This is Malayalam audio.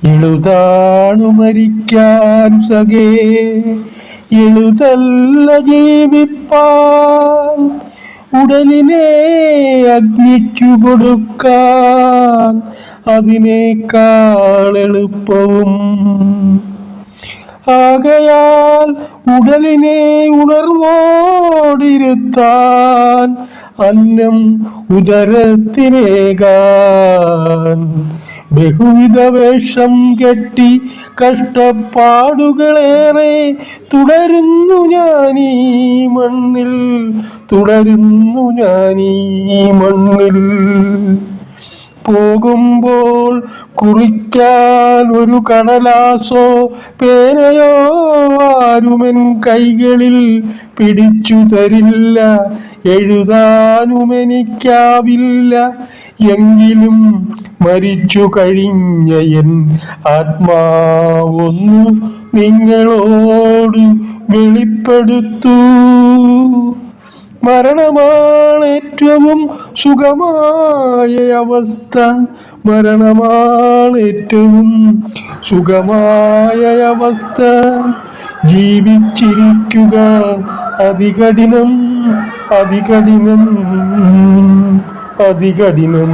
എഴുതാണു മരിക്കാൻ സഖേ, എഴുതല്ല ജീവിപ്പാൻ, ഉടലിനെ അഗ്നിക്കു കൊടുക്കാൻ അതിനേക്കാൾ എളുപ്പവും. ആകയാൽ ഉടലിനെ ഉണർവോടിരുത്താൻ, അന്നം ഉദരത്തിനേകാൻ ബഹുവിധ വേഷം കെട്ടി കഷ്ടപ്പാടുകളേറെ തുടരുന്നു ഞാനീ മണ്ണിൽ, തുടരുന്നു ഞാനീ മണ്ണിൽ. പോകുമ്പോൾ കുറിക്കാൻ ഒരു കടലാസോ പേനയോ ആരുമെൻ കൈകളിൽ പിടിച്ചു തരില്ല, എഴുതാനും എനിക്കാവില്ല. എങ്കിലും മരിച്ചു കഴിഞ്ഞ എൻ ആത്മാവൊന്നു നിങ്ങളോട് വെളിപ്പെടുത്തൂ. മരണമാണ് ഏറ്റവും സുഖമായ അവസ്ഥ, മരണമാണ് ഏറ്റവും സുഖമായ അവസ്ഥ. ജീവിച്ചിരിക്കുക അതികഠിനം, അതികഠിനം, അതികഠിനം.